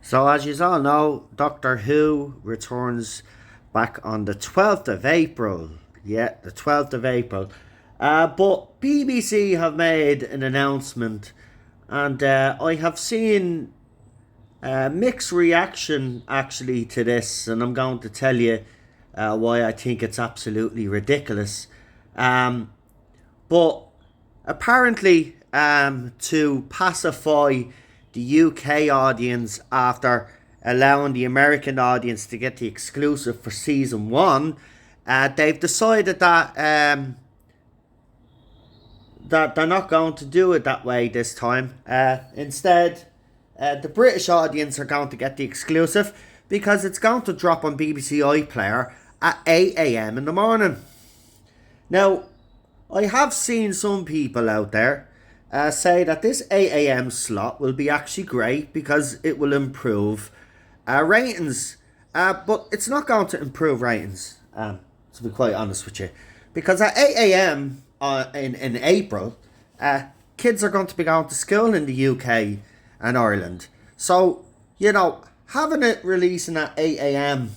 So, as you all know, Doctor Who returns back on the 12th of April. Yeah, the 12th of April. But BBC have made an announcement, and I have seen mixed reaction actually to this, and I'm going to tell you why I think it's absolutely ridiculous. Um, but apparently, to pacify the UK audience after allowing the American audience to get the exclusive for season one, they've decided that they're not going to do it that way this time. Instead, the British audience are going to get the exclusive because it's going to drop on BBC iPlayer at 8 a.m. in the morning. Now, I have seen some people out there say that this 8 a.m. slot will be actually great because it will improve ratings. But it's not going to improve ratings, to be quite honest with you. Because at 8 a.m. In April, kids are going to be going to school in the UK and Ireland. So, having it releasing at 8 a.m.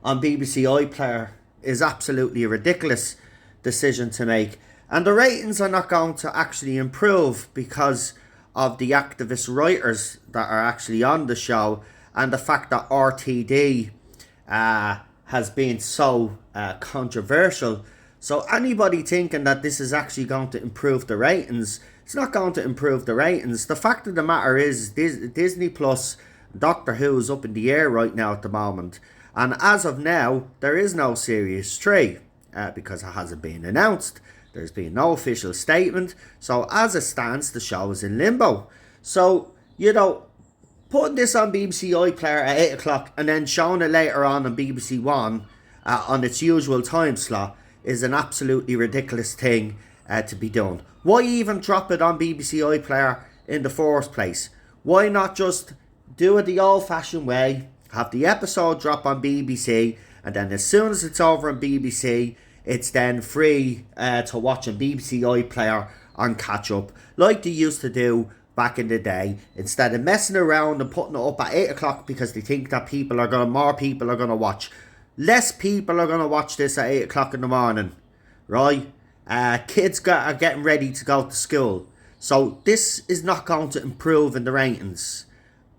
on BBC iPlayer is absolutely a ridiculous decision to make. And the ratings are not going to actually improve because of the activist writers that are actually on the show and the fact that RTD has been so controversial. So anybody thinking that this is actually going to improve the ratings, it's not going to improve the ratings. The fact of the matter is Disney Plus Doctor Who is up in the air right now at the moment. And as of now, there is no Series 3 because it hasn't been announced. There's been no official statement. So as it stands, the show is in limbo. So, putting this on BBC iPlayer at 8 o'clock and then showing it later on BBC One on its usual time slot is an absolutely ridiculous thing to be done. Why even drop it on BBC iPlayer in the first place? Why not just do it the old-fashioned way, have the episode drop on BBC, and then as soon as it's over on BBC, it's then free to watch on BBC iPlayer on catch-up, like they used to do back in the day, instead of messing around and putting it up at 8 o'clock because they think that more people are going to watch. Less people are going to watch this at 8 o'clock in the morning, right? Kids are getting ready to go to school. So this is not going to improve in the ratings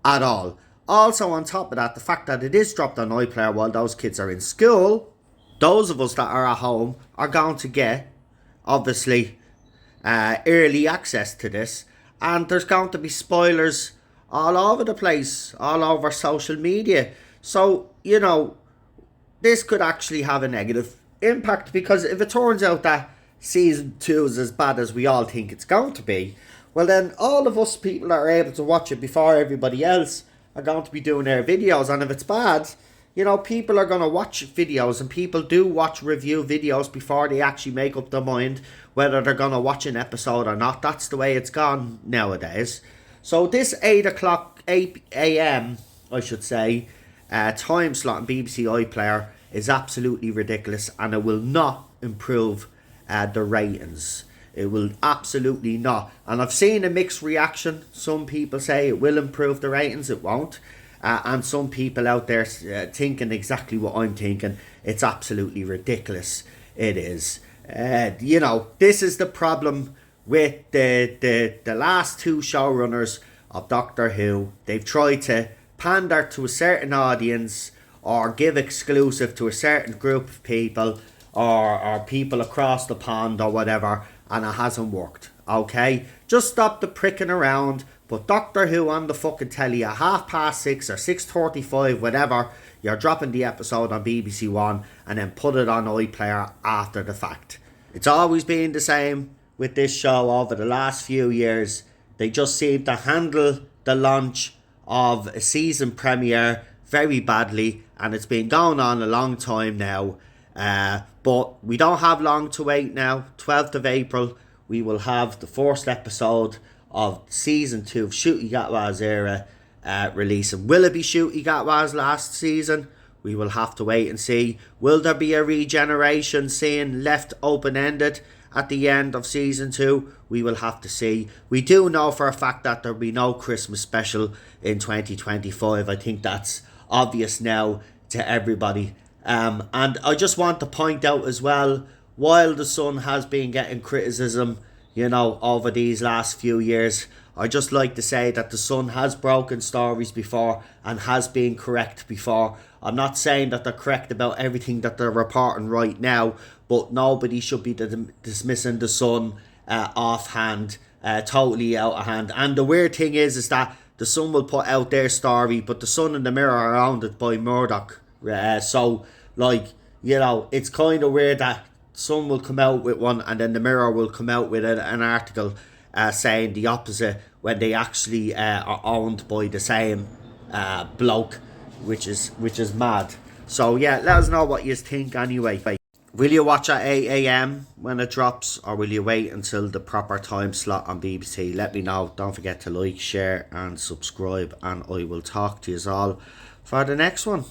at all. Also, on top of that, the fact that it is dropped on iPlayer while those kids are in school, those of us that are at home are going to get, obviously, early access to this. And there's going to be spoilers all over the place, all over social media. So, this could actually have a negative impact because if it turns out that season 2 is as bad as we all think it's going to be, well then all of us people that are able to watch it before everybody else are going to be doing their videos. And if it's bad, people are going to watch videos, and people do watch review videos before they actually make up their mind whether they're going to watch an episode or not. That's the way it's gone nowadays. So this 8 a.m, I should say, time slot on BBC iPlayer is absolutely ridiculous, and it will not improve the ratings. It will absolutely not. And I've seen a mixed reaction. Some people say it will improve the ratings, it won't. And some people out there thinking exactly what I'm thinking. It's absolutely ridiculous. It is. This is the problem with the last two showrunners of Doctor Who. They've tried to pander to a certain audience or give exclusive to a certain group of people or people across the pond or whatever, and it hasn't worked. Okay? Just stop the pricking around. Put Doctor Who on the fucking telly at 6:30 or 6:35, whatever. You're dropping the episode on BBC One and then put it on iPlayer after the fact. It's always been the same with this show over the last few years. They just seem to handle the launch of a season premiere very badly, and it's been going on a long time now. But we don't have long to wait now. 12th of April, we will have the first episode of season 2 of Shooty Gatwa's era releasing. Will it be Shooty Gatwa's last season? We will have to wait and see. Will there be a regeneration scene left open-ended at the end of season 2, we will have to see. We do know for a fact that there'll be no Christmas special in 2025. I think that's obvious now to everybody. And I just want to point out as well, while the Sun has been getting criticism, over these last few years, I just like to say that the Sun has broken stories before and has been correct before. I'm not saying that they're correct about everything that they're reporting right now, but nobody should be dismissing the Sun offhand, totally out of hand. And the weird thing is that the Sun will put out their story, but the Sun and the Mirror are owned by Murdoch. So, it's kind of weird that Sun will come out with one and then the Mirror will come out with an article saying the opposite when they actually are owned by the same bloke, which is mad. So yeah, let us know what you think anyway. Will you watch at 8 a.m. when it drops, or will you wait until the proper time slot on BBC? Let me know. Don't forget to like, share and subscribe, and I will talk to you all for the next one.